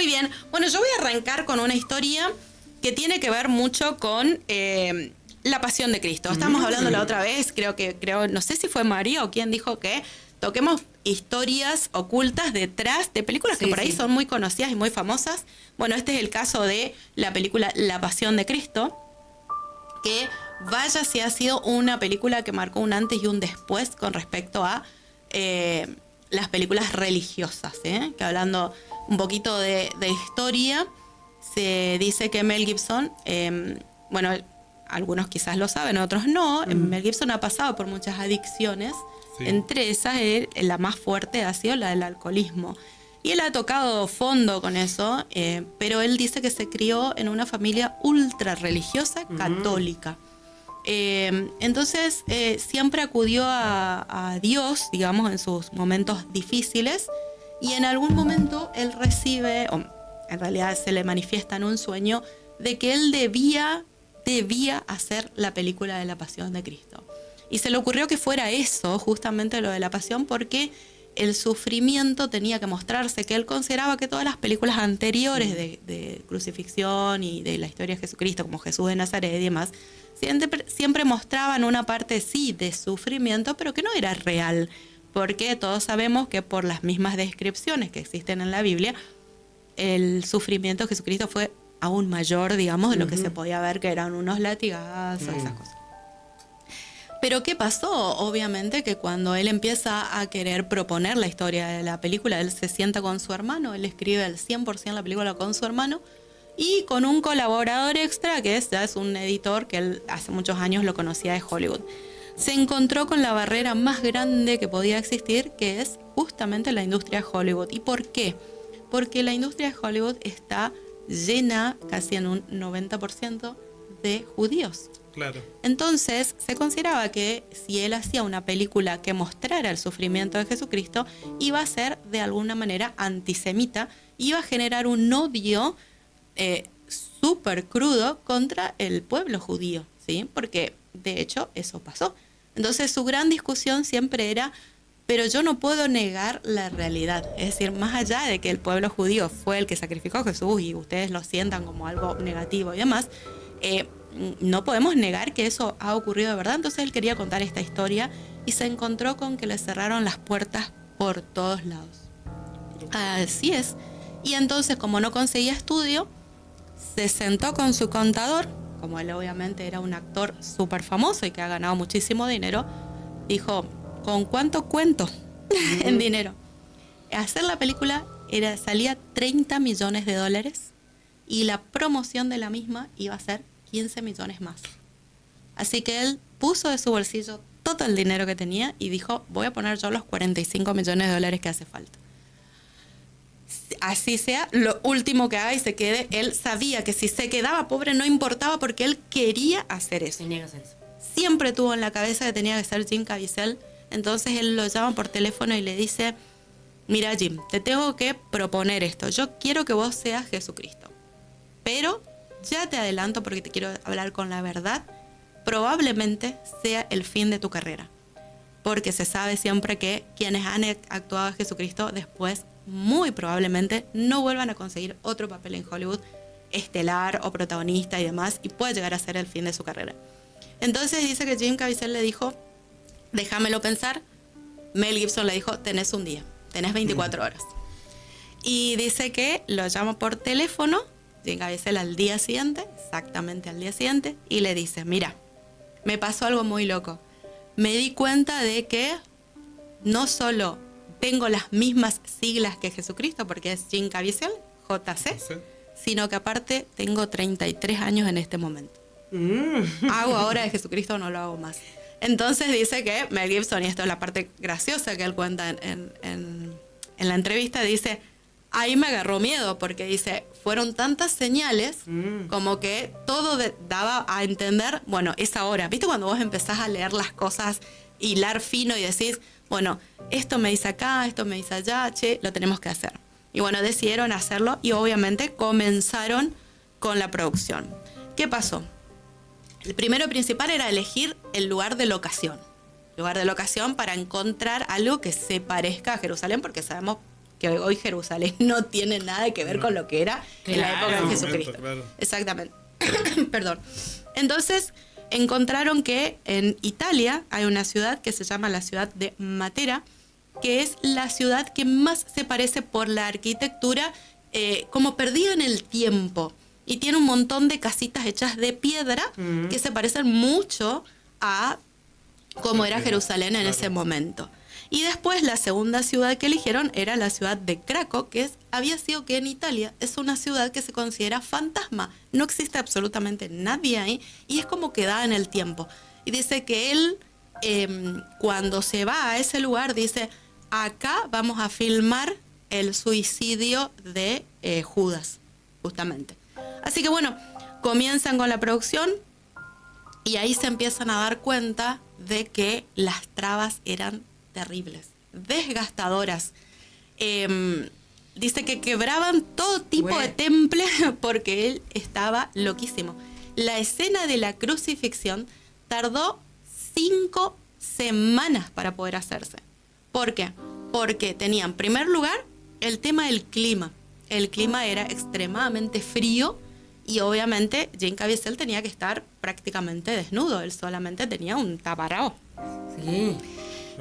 Muy bien. Bueno, yo voy a arrancar con una historia que tiene que ver mucho con la pasión de Cristo. Estamos hablando la otra vez, creo, no sé si fue María o quien dijo que toquemos historias ocultas detrás de películas que por ahí son muy conocidas y muy famosas. Bueno, este es el caso de la película La Pasión de Cristo, que vaya si ha sido una película que marcó un antes y un después con respecto a las películas religiosas, que hablando un poquito de historia, se dice que Mel Gibson, bueno, algunos quizás lo saben, otros no, Mel Gibson ha pasado por muchas adicciones, entre esas la más fuerte ha sido la del alcoholismo. Y él ha tocado fondo con eso, pero él dice que se crió en una familia ultra religiosa católica. Entonces siempre acudió a Dios, digamos, en sus momentos difíciles, y en algún momento él recibe, o en realidad se le manifiesta en un sueño, de que él debía hacer la película de la Pasión de Cristo. Y se le ocurrió que fuera eso, justamente lo de la Pasión, porque el sufrimiento tenía que mostrarse, que él consideraba que todas las películas anteriores de crucifixión y de la historia de Jesucristo, como Jesús de Nazaret y demás, siempre mostraban una parte, sí, de sufrimiento, pero que no era real, porque todos sabemos que por las mismas descripciones que existen en la Biblia, el sufrimiento de Jesucristo fue aún mayor, digamos, de lo que se podía ver, que eran unos latigazos, esas cosas. Pero ¿qué pasó? Obviamente que cuando él empieza a querer proponer la historia de la película, él se sienta con su hermano, él escribe al 100% la película con su hermano y con un colaborador extra que ya es un editor que él hace muchos años lo conocía de Hollywood. Se encontró con la barrera más grande que podía existir, que es justamente la industria de Hollywood. ¿Y por qué? Porque la industria de Hollywood está llena, casi en un 90%, de judíos. Claro. Entonces se consideraba que si él hacía una película que mostrara el sufrimiento de Jesucristo, iba a ser de alguna manera antisemita, iba a generar un odio súper crudo contra el pueblo judío, ¿sí? Porque de hecho eso pasó. Entonces su gran discusión siempre era, pero yo no puedo negar la realidad. Es decir, más allá de que el pueblo judío fue el que sacrificó a Jesús y ustedes lo sientan como algo negativo y demás, no podemos negar que eso ha ocurrido de verdad. Entonces él quería contar esta historia y se encontró con que le cerraron las puertas por todos lados. Así es. Y entonces, como no conseguía estudio, se sentó con su contador, como él obviamente era un actor súper famoso y que ha ganado muchísimo dinero, dijo, ¿con cuánto cuento en dinero? Hacer la película salía $30 millones y la promoción de la misma iba a ser 15 millones más. Así que él puso de su bolsillo todo el dinero que tenía y dijo, voy a poner yo los $45 millones que hace falta. Así sea lo último que haga y se quede. Él sabía que si se quedaba pobre no importaba porque él quería hacer eso. Tenía que hacer eso. Siempre tuvo en la cabeza que tenía que ser Jim Caviezel. Entonces él lo llama por teléfono y le dice, mira Jim, te tengo que proponer esto. Yo quiero que vos seas Jesucristo. Pero ya te adelanto porque te quiero hablar con la verdad. Probablemente sea el fin de tu carrera. Porque se sabe siempre que quienes han actuado a Jesucristo después muy probablemente no vuelvan a conseguir otro papel en Hollywood estelar o protagonista y demás, y puede llegar a ser el fin de su carrera. Entonces dice que Jim Caviezel le dijo, déjamelo pensar. Mel Gibson le dijo, tenés un día, tenés 24 horas. Y dice que lo llama por teléfono, Jim Caviezel al día siguiente, exactamente al día siguiente, y le dice, mira, me pasó algo muy loco. Me di cuenta de que no solo tengo las mismas siglas que Jesucristo, porque es Jim Caviezel, JC, sino que aparte tengo 33 años en este momento. ¿Hago ahora de Jesucristo o no lo hago más? Entonces dice que Mel Gibson, y esto es la parte graciosa que él cuenta en la entrevista, dice, ahí me agarró miedo, porque dice, fueron tantas señales como que todo daba a entender, bueno, es ahora. ¿Viste cuando vos empezás a leer las cosas, hilar fino y decís, bueno, esto me dice acá, esto me dice allá, che, lo tenemos que hacer? Y bueno, decidieron hacerlo y obviamente comenzaron con la producción. ¿Qué pasó? El primero principal era elegir el lugar de locación. Lugar de locación para encontrar algo que se parezca a Jerusalén, porque sabemos que hoy Jerusalén no tiene nada que ver con lo que era en la época de Jesucristo. Claro. Exactamente. Perdón. Entonces, encontraron que en Italia hay una ciudad que se llama la ciudad de Matera, que es la ciudad que más se parece por la arquitectura, como perdida en el tiempo. Y tiene un montón de casitas hechas de piedra que se parecen mucho a cómo era Jerusalén en ese momento. Y después la segunda ciudad que eligieron era la ciudad de Cracovia, que había sido que en Italia es una ciudad que se considera fantasma. No existe absolutamente nadie ahí y es como quedada en el tiempo. Y dice que él, cuando se va a ese lugar, dice, acá vamos a filmar el suicidio de Judas, justamente. Así que bueno, comienzan con la producción y ahí se empiezan a dar cuenta de que las trabas eran terribles, desgastadoras. Dice que quebraban todo tipo de temple porque él estaba loquísimo. La escena de la crucifixión tardó 5 semanas para poder hacerse. ¿Por qué? Porque tenía en primer lugar el tema del clima. El clima era extremadamente frío y obviamente Jim Caviezel tenía que estar prácticamente desnudo. Él solamente tenía un taparrabo. Sí.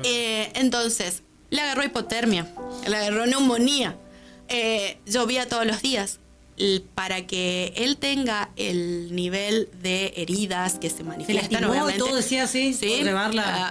Entonces, le agarró hipotermia, le agarró neumonía, llovía todos los días. Para que él tenga el nivel de heridas que se manifiestan, obviamente. Todo decía así, ¿sí?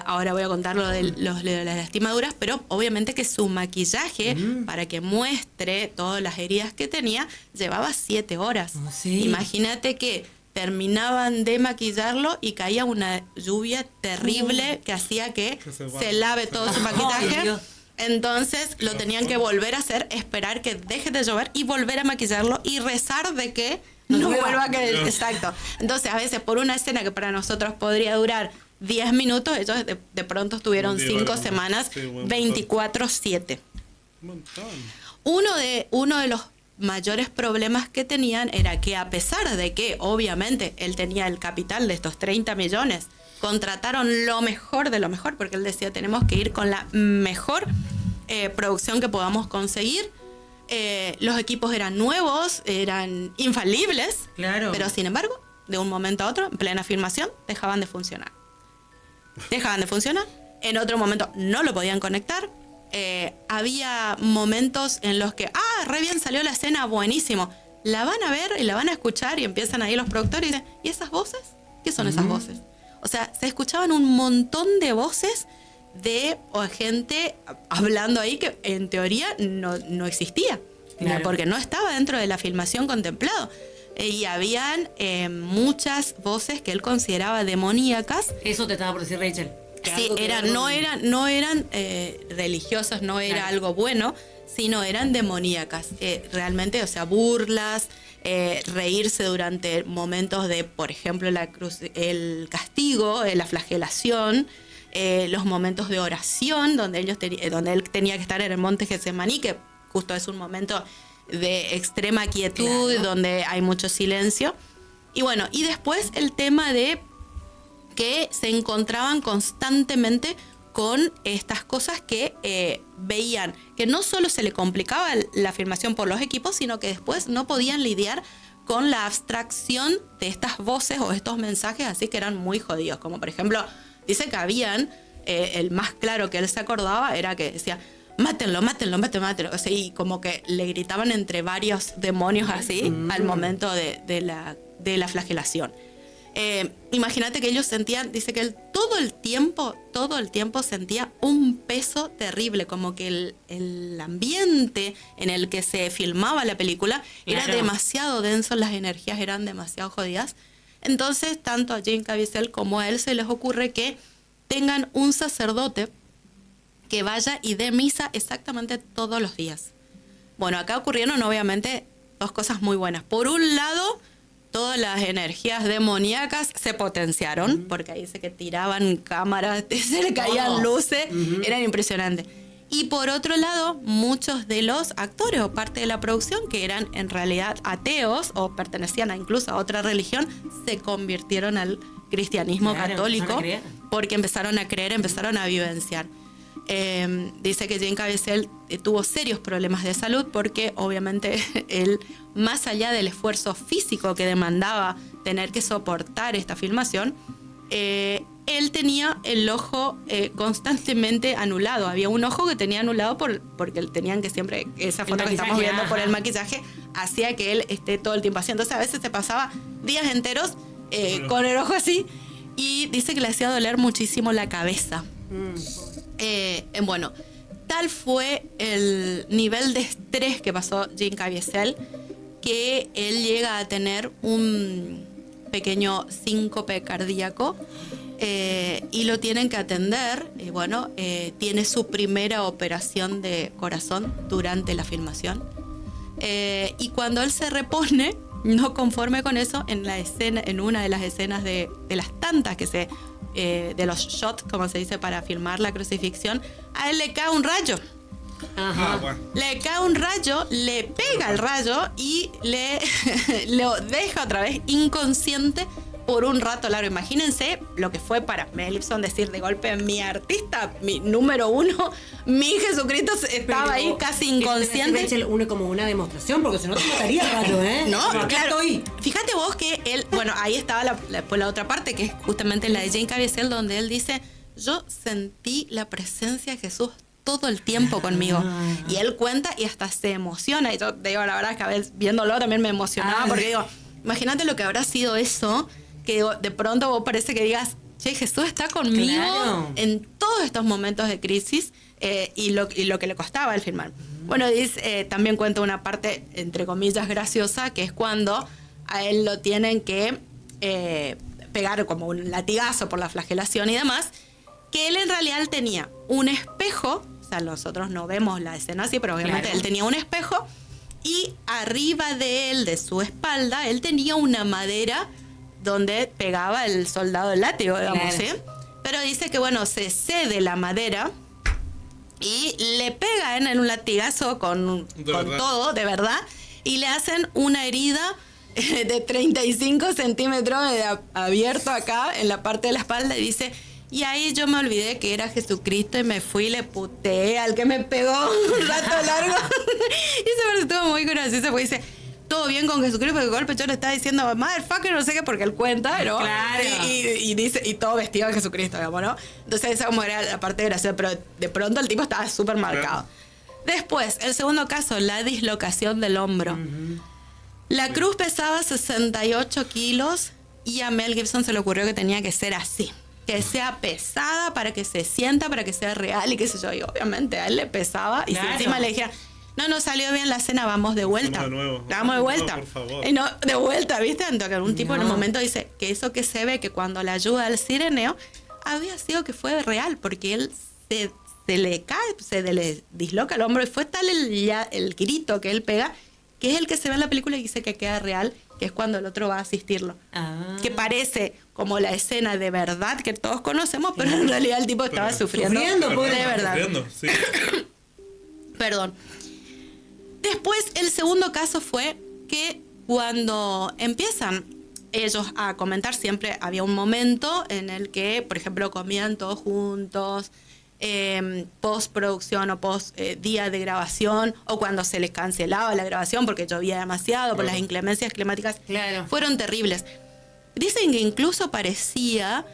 Ahora voy a contar lo de las lastimaduras, pero obviamente que su maquillaje, para que muestre todas las heridas que tenía, llevaba 7 horas. Sí. Imagínate que terminaban de maquillarlo y caía una lluvia terrible que hacía que se lave todo su maquillaje. Entonces lo tenían que volver a hacer, esperar que deje de llover y volver a maquillarlo y rezar de que no vuelva a caer. Exacto. Entonces a veces por una escena que para nosotros podría durar 10 minutos, ellos de pronto estuvieron 5 semanas, 24/7. Uno de los mayores problemas que tenían era que a pesar de que obviamente él tenía el capital de estos 30 millones, contrataron lo mejor de lo mejor, porque él decía, tenemos que ir con la mejor producción que podamos conseguir. Los equipos eran nuevos, eran infalibles, claro. Pero sin embargo, de un momento a otro, en plena filmación, dejaban de funcionar. En otro momento no lo podían conectar. Había momentos en los que, re bien salió la escena, buenísimo. La van a ver y la van a escuchar y empiezan ahí los productores y dicen, ¿y esas voces? ¿Qué son esas voces? O sea, se escuchaban un montón de voces de gente hablando ahí que en teoría no existía, claro. Porque no estaba dentro de la filmación contemplado. Y habían muchas voces que él consideraba demoníacas. Eso te estaba por decir, Rachel. Sí, no eran religiosas, no era algo bueno, sino eran demoníacas. Realmente, o sea, burlas, reírse durante momentos de, por ejemplo, el castigo, la flagelación, los momentos de oración, donde él tenía que estar en el monte Getsemaní, que justo es un momento de extrema quietud, claro. Donde hay mucho silencio. Y bueno, y después el tema de que se encontraban constantemente con estas cosas que veían que no solo se le complicaba la filmación por los equipos, sino que después no podían lidiar con la abstracción de estas voces o estos mensajes, así que eran muy jodidos. Como por ejemplo, dice que habían, el más claro que él se acordaba era que decía, mátenlo. O sea, y como que le gritaban entre varios demonios así al momento de la flagelación. Imagínate que ellos sentían, dice que él todo el tiempo sentía un peso terrible, como que el ambiente en el que se filmaba la película era demasiado denso, las energías eran demasiado jodidas. Entonces, tanto a Jim Caviezel como a él se les ocurre que tengan un sacerdote que vaya y dé misa exactamente todos los días. Bueno, acá ocurrieron obviamente 2 cosas muy buenas. Por un lado, todas las energías demoníacas se potenciaron, porque ahí dice que tiraban cámaras, se le caían luces, eran impresionantes. Y por otro lado, muchos de los actores o parte de la producción, que eran en realidad ateos o pertenecían incluso a otra religión, se convirtieron al cristianismo católico, porque empezaron a creer, empezaron a vivenciar. Dice que Jim Caviezel tuvo serios problemas de salud porque obviamente él, más allá del esfuerzo físico que demandaba tener que soportar esta filmación, él tenía el ojo constantemente anulado. Había un ojo que tenía anulado porque tenían que siempre, esa foto que estamos viendo por el maquillaje, hacía que él esté todo el tiempo así. Entonces a veces se pasaba días enteros con el ojo así, y dice que le hacía doler muchísimo la cabeza. Bueno, tal fue el nivel de estrés que pasó Jim Caviezel que él llega a tener un pequeño síncope cardíaco y lo tienen que atender. Y bueno, tiene su primera operación de corazón durante la filmación. Y cuando él se repone, no conforme con eso, en una de las escenas de las tantas que de los shots, como se dice, para filmar la crucifixión, a él le cae un rayo. Ajá. Bueno. Le cae un rayo, le pega el rayo y lo deja otra vez inconsciente por un rato largo. Imagínense lo que fue para Mel Gibson decir de golpe: mi artista, mi número uno, mi Jesucristo estaba ahí casi inconsciente. Rachel, como una demostración, porque si no te mataría el rayo, ¿eh? No, Acá claro. estoy. Fíjate vos que él, bueno, ahí estaba después la otra parte, que es justamente la de Jim Caviezel, donde él dice: yo sentí la presencia de Jesús todo el tiempo conmigo. Y él cuenta y hasta se emociona. Y yo digo, la verdad, que a veces viéndolo también me emocionaba, porque digo, imagínate lo que habrá sido eso, que de pronto vos parece que digas: che, Jesús está conmigo, claro, en todos estos momentos de crisis, y lo que le costaba el filmar. Bueno, también cuenta una parte, entre comillas, graciosa, que es cuando a él lo tienen que pegar como un latigazo por la flagelación y demás, que él en realidad tenía un espejo. O sea, nosotros no vemos la escena así, pero obviamente claro, él tenía un espejo, y arriba de él, de su espalda, él tenía una madera donde pegaba el soldado del látigo, digamos, claro, ¿sí? Pero dice que, bueno, se cede la madera y le pega en un latigazo con todo, de verdad, y le hacen una herida de 35 centímetros abierto acá en la parte de la espalda, y dice: y ahí yo me olvidé que era Jesucristo y me fui y le puteé al que me pegó un rato largo. Y esa parte estuvo muy graciosa, porque dice: todo bien con Jesucristo, porque de golpe yo le estaba diciendo motherfucker, no sé qué, porque él cuenta, ¿no? Claro. Y dice, y todo vestido de Jesucristo, digamos, ¿no? Entonces esa como era la parte graciosa, pero de pronto el tipo estaba súper marcado. Después, el segundo caso, la dislocación del hombro. La cruz pesaba 68 kilos y a Mel Gibson se le ocurrió que tenía que ser así, que sea pesada para que se sienta, para que sea real y qué sé yo. Y obviamente a él le pesaba, y claro, si encima le dijera: no salió bien la escena, vamos de vuelta. Vamos de nuevo. Vamos de vuelta. No, por favor. Y no, de vuelta, ¿viste? Entonces un tipo en un momento dice que eso que se ve, que cuando le ayuda al sireneo, había sido que fue real, porque él se le cae, se le disloca el hombro, y fue tal el grito que él pega, que es el que se ve en la película y dice que queda real, que es cuando el otro va a asistirlo. Que parece como la escena de verdad que todos conocemos, pero en realidad el tipo estaba sufriendo de verdad. Sí. Perdón. Después, el segundo caso fue que cuando empiezan ellos a comentar, siempre había un momento en el que, por ejemplo, comían todos juntos, postproducción o post día de grabación, o cuando se les cancelaba la grabación porque llovía demasiado, por las inclemencias climáticas, claro, fueron terribles. Dicen que incluso parecía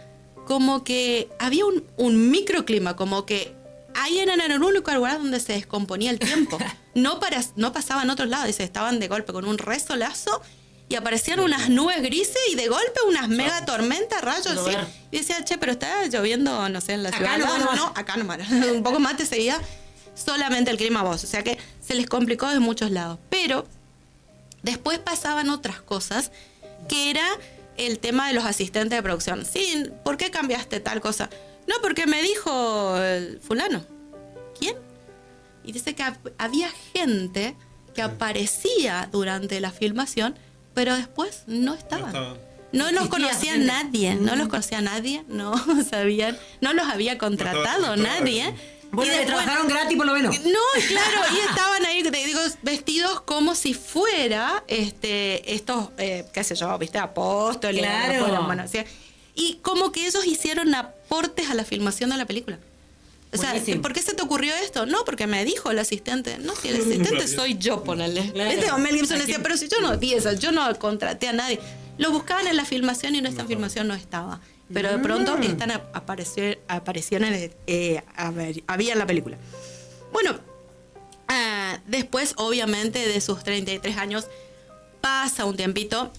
como que había un microclima, como que ahí eran el único lugar donde se descomponía el tiempo. No pasaba en otros lados, estaban de golpe con un resolazo y aparecían unas nubes grises y de golpe unas mega tormentas, rayos así. Y decía: che, pero está lloviendo, no sé, en la ciudad. No, acá nomás. Un poco más te seguía solamente el clima vos. O sea que se les complicó de muchos lados. Pero después pasaban otras cosas, que era el tema de los asistentes de producción. Sí, ¿por qué cambiaste tal cosa? No, porque me dijo el fulano. ¿Quién? Y dice que había gente que aparecía durante la filmación, pero después no estaban. No los conocía nadie, no los conocía nadie, no sabían, no los había contratado nadie. Bueno, y después, trabajaron gratis por lo menos. No, claro, y estaban ahí, te digo, vestidos como si fuera estos, qué sé yo, viste, apóstoles. Claro. Bueno, ¿sí? Y como que ellos hicieron aportes a la filmación de la película. O sea, Buenísimo. ¿por qué se te ocurrió esto? No, porque me dijo el asistente. No, si el asistente soy yo, ponele. Claro. ¿Viste? O Mel Gibson decía, pero si yo no di eso, yo no contraté a nadie. Lo buscaban en la filmación y en esta filmación no estaba. Pero de pronto aparecieron había en la película. Bueno, después, obviamente, de sus 33 años, pasa un tiempito.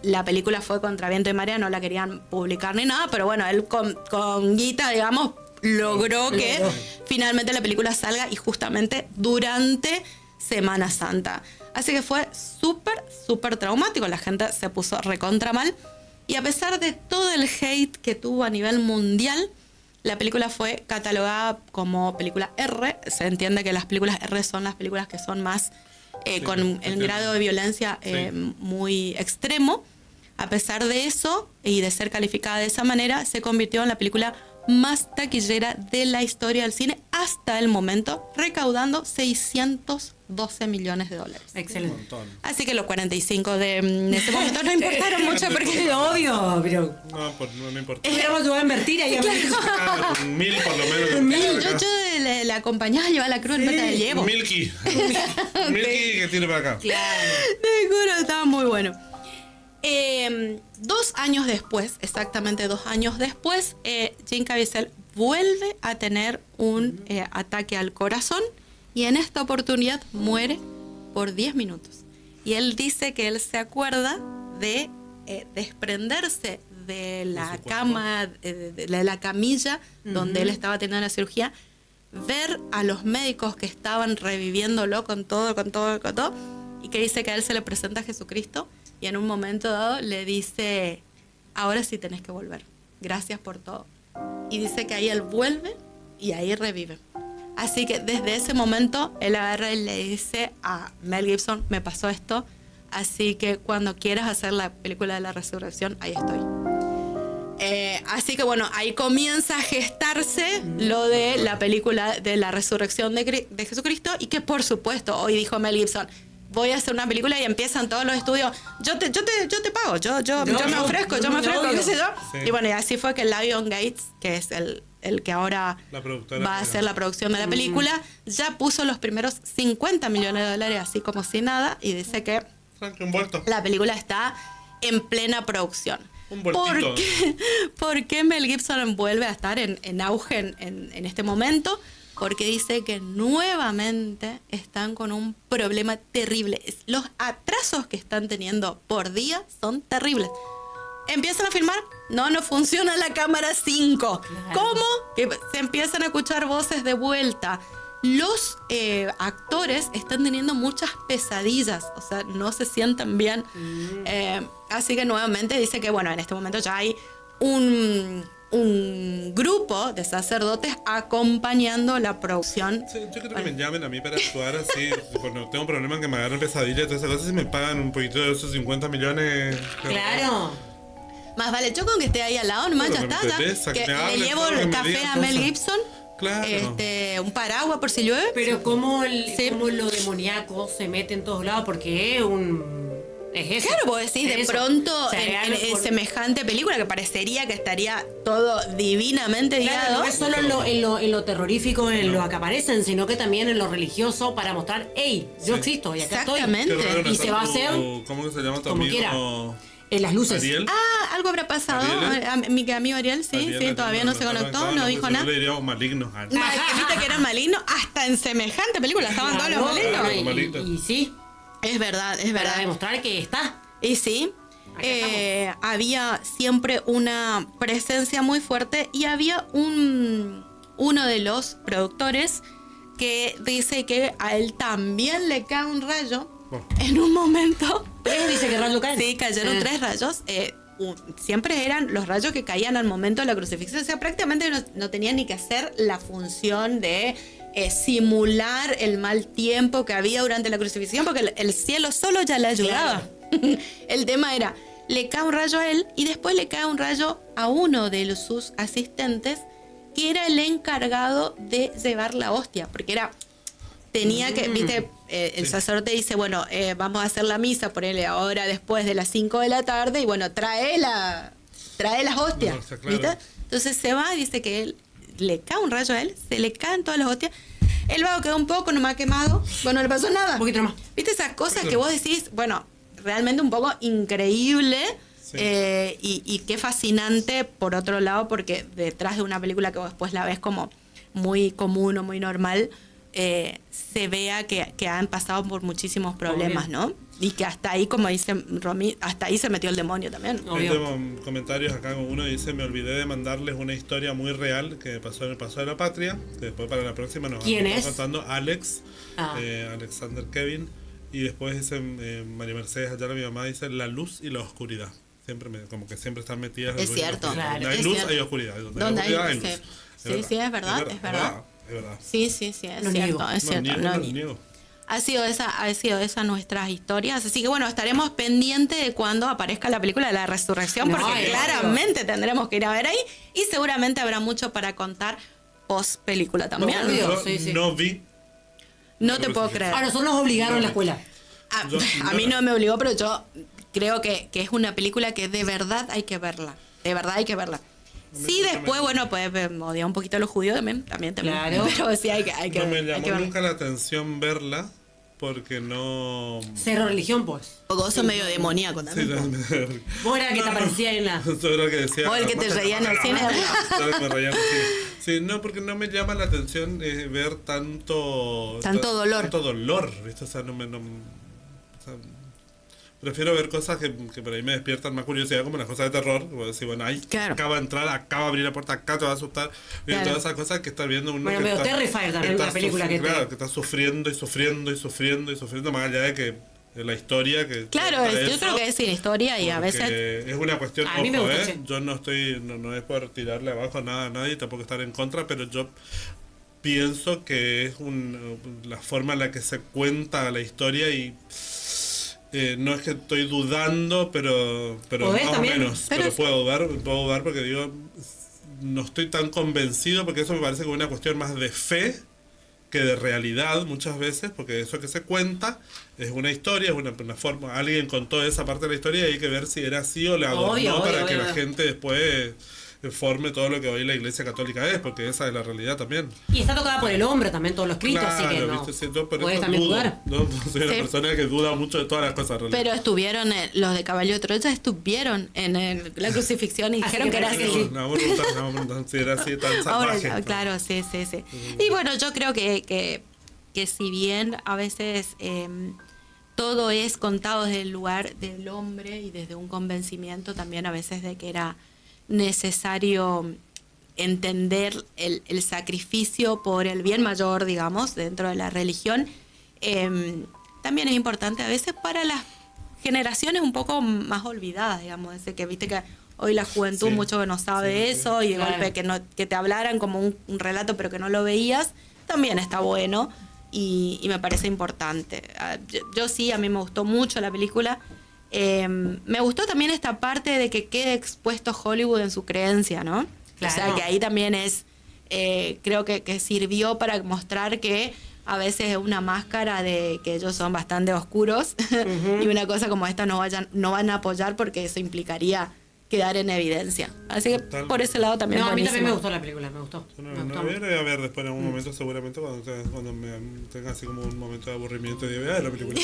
La película fue contra viento y marea, no la querían publicar ni nada, pero bueno, él con guita, digamos, logró que finalmente la película salga y justamente durante Semana Santa. Así que fue súper traumático, la gente se puso recontra mal y a pesar de todo el hate que tuvo a nivel mundial, la película fue catalogada como película R. Se entiende que las películas R son las películas que son más con el grado de violencia muy extremo. A pesar de eso y de ser calificada de esa manera, se convirtió en la película más taquillera de la historia del cine hasta el momento, recaudando $612 millones. Excelente. Así que los 45 de ese momento no importaron mucho porque... Obvio, pero... No me importa. Esperamos que va a invertir ahí. Con 1000 por lo menos. Yo le acompañaba a llevar la cruz en pata de llevo. Milky que tiene para acá. Claro. Te juro, estaba muy bueno. 2 años después, exactamente 2 años después, Jim Caviezel vuelve a tener un ataque al corazón y en esta oportunidad muere por 10 minutos. Y él dice que él se acuerda de desprenderse de la cama, de la camilla donde él estaba teniendo la cirugía, ver a los médicos que estaban reviviéndolo con todo, y que dice que a él se le presenta a Jesucristo y en un momento dado le dice, ahora sí tenés que volver, gracias por todo. Y dice que ahí él vuelve y ahí revive. Así que desde ese momento él agarra y le dice a Mel Gibson, me pasó esto, así que cuando quieras hacer la película de la resurrección, ahí estoy. Así que bueno, ahí comienza a gestarse lo de la película de la resurrección de Jesucristo y que por supuesto hoy dijo Mel Gibson, voy a hacer una película y empiezan todos los estudios, yo te pago, yo me ofrezco, qué sé yo. Sí. Y bueno, y así fue que Lion Gates, que es el que ahora va a hacer la producción de la película, ya puso los primeros $50 millones, así como si nada, y dice que la película está en plena producción. Un vueltito. ¿Por qué Mel Gibson vuelve a estar en auge en este momento? Porque dice que nuevamente están con un problema terrible. Los atrasos que están teniendo por día son terribles. Empiezan a filmar, no funciona la cámara 5. Claro. ¿Cómo? Que se empiezan a escuchar voces de vuelta. Los actores están teniendo muchas pesadillas, o sea, no se sienten bien. Así que nuevamente dice que, bueno, en este momento ya hay un grupo de sacerdotes acompañando la producción. Sí, yo creo que me llamen a mí para actuar así, cuando tengo problemas que me agarran pesadillas y todas esas cosas, y me pagan un poquito de esos 50 millones. Claro. Más vale, yo con que esté ahí al lado, nomás ya está, ya. Que le llevo el café a Mel Gibson. Claro. Un paraguas por si llueve. Pero cómo lo demoníaco se mete en todos lados, porque es eso. Claro, vos decís, de eso. pronto, O sea, en semejante película que parecería que estaría todo divinamente claro, guiado. no es solo en lo terrorífico, en lo que aparecen, sino que también en lo religioso para mostrar, hey, yo existo y acá Exactamente. estoy. Y se va a hacer ¿Cómo que se llama tu como amigo? quiera. En las luces. ¿Ariel? Algo habrá pasado. ¿Ariel? Mi amigo Ariel, sí, todavía no se conectó, no dijo nada. Le diríamos malignos. Viste que eran malignos, hasta en semejante película estaban todos los malignos. Y sí, Es verdad. para demostrar que está. Y sí, había siempre una presencia muy fuerte y había uno de los productores que dice que a él también le cae un rayo en un momento. Dice que rayo cae. Sí, cayeron 3 rayos. Siempre eran los rayos que caían al momento de la crucifixión. O sea, prácticamente no tenían ni que hacer la función de simular el mal tiempo que había durante la crucifixión, porque el cielo solo ya le ayudaba. Claro. El tema era, le cae un rayo a él y después le cae un rayo a uno de sus asistentes, que era el encargado de llevar la hostia, porque tenía que, viste, el sacerdote dice, bueno, vamos a hacer la misa, ponele ahora después de las 5 de la tarde, y bueno, trae las hostias, Claro. ¿viste? Entonces se va y dice que él le cae un rayo a él, se le caen todas las hostias. El vago quedó un poco nomás quemado, bueno, no le pasó nada. Un poquito más. ¿Viste esas cosas que vos decís? Bueno, realmente un poco increíble. Sí. Y qué fascinante, por otro lado, porque detrás de una película que vos después la ves como muy común o muy normal, se vea que han pasado por muchísimos problemas, ¿no? Y que hasta ahí, como dice Romy, hasta ahí se metió el demonio también. Obvio. Tengo comentarios acá. Uno dice: me olvidé de mandarles una historia muy real que pasó en el Paso de la Patria, que después para la próxima nos ¿Quién va a es? estar contando Alex, Ah. Alexander Kevin. Y después dice María Mercedes Ayala, mi mamá, dice la luz y la oscuridad. Como que siempre están metidas. Es cierto. Donde Claro, hay es luz, cierto. hay oscuridad. Donde Donde hay oscuridad, hay- hay luz. sí, es verdad. Es verdad. Sí, es No cierto, niego. es cierto. No no, niego. Ha sido esa nuestras historias. Así que bueno, estaremos pendientes de cuando aparezca la película de la resurrección, No, porque es claramente tendremos que ir a ver ahí y seguramente habrá mucho para contar post película también. No, Yo sí, sí. no vi. No te puedo creer. A nosotros nos obligaron en la escuela. A mí no me obligó, pero yo creo que es una película que de verdad hay que verla. De verdad hay que verla. Sí, después, bueno, pues odiar un poquito a los judíos también. Claro. Pero sí hay que No me hay que llamó verla. nunca la atención verla porque no. Cero religión, pues. Un poco medio demoníaco Sí, también. Vos eras el que te aparecía en la... Yo era el que decía. Vos el que te reía en el cine. Yo el que me reía en el cine. Sí, no, porque no me llama la atención ver tanto Dolor. Tanto dolor, ¿viste? O sea, o sea, prefiero ver cosas que por ahí me despiertan más curiosidad, como las cosas de terror. Como decir, bueno, ahí Claro. acaba de entrar, acaba de abrir la puerta, acá te va a asustar. Y Claro. todas esas cosas que estás viendo uno. Bueno, que medio está- Terrifier también, está la película que te- Claro, que está sufriendo y sufriendo y sufriendo y sufriendo, más allá de que de la historia que. Claro, para yo eso, creo que es sin historia y a porque veces... es una cuestión, A mí me ojo, gustó, sí. yo no es por tirarle abajo nada a nadie, tampoco estar en contra, pero yo pienso que es la forma en la que se cuenta la historia y no es que estoy dudando, pero ¿Podés más también? o menos, Pero pero es- puedo dudar porque digo, no estoy tan convencido porque eso me parece que es una cuestión más de fe que de realidad muchas veces, porque eso que se cuenta es una historia, es una forma, alguien contó esa parte de la historia y hay que ver si era así o le adornó Obvio, para obvio, que la obvio. gente después forme todo lo que hoy la Iglesia Católica es, porque esa es la realidad también. Y está tocada por el hombre también, todos los escritos, así que no. ¿viste? Sí, yo por Podés eso también dudo. dudar. No, soy una Sí. persona que duda mucho de todas las cosas. en realidad. Pero estuvieron, los de Caballo de Troya estuvieron en la crucifixión y Así dijeron que que era parece así. que sí. No, vamos a preguntar si era así tan Ahora, salvaje. claro, sí. Y bueno, yo creo que si bien a veces todo es contado desde el lugar del hombre y desde un convencimiento también a veces de que era necesario entender el sacrificio por el bien mayor, digamos, dentro de la religión, también es importante a veces para las generaciones un poco más olvidadas, digamos, ese que viste que hoy la juventud Sí, mucho que no sabe sí, de sí. eso y de Claro. golpe que te hablaran como un relato pero que no lo veías, también está bueno y me parece importante. Yo sí, a mí me gustó mucho la película. Me gustó también esta parte de que quede expuesto Hollywood en su creencia, ¿no? Claro. O sea, que ahí también es, creo que sirvió para mostrar que a veces es una máscara de que ellos son bastante oscuros y una cosa como esta no van a apoyar porque eso implicaría quedar en evidencia. Así que Total. por ese lado también No, a mí también me buenísimo. gustó la película, me gustó. Yo Me no gustó. voy a ver después en algún momento, seguramente cuando me tenga así como un momento de aburrimiento y digo, la película.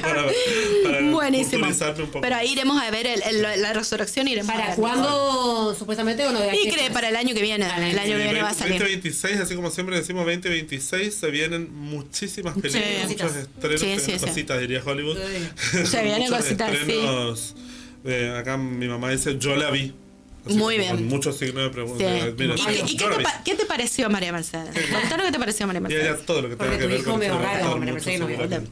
para Buenísimo. culturizarme un poco. Pero ahí iremos a ver la resurrección. Iremos a ¿Para ver. cuándo supuestamente o no? Y cree para el año que viene. El año que viene va a salir. 2026, así como siempre decimos 2026, se vienen muchísimas películas, muchos Cositas. estrenos, Sí. cositas, diría Hollywood. Se vienen Muchos cositas, sí. estrenos. Acá mi mamá dice, yo la vi. Así Muy como bien. Con muchos signos de Sí. pregunta. Mira, ¿Y yo la vi. qué te pareció María Mercedes? Contanos qué te pareció María Y Mercedes. ella todo lo que tenga Porque que tu ver hijo con medio eso le va a raro, gustar María mucho, Mercedes, no me seguramente.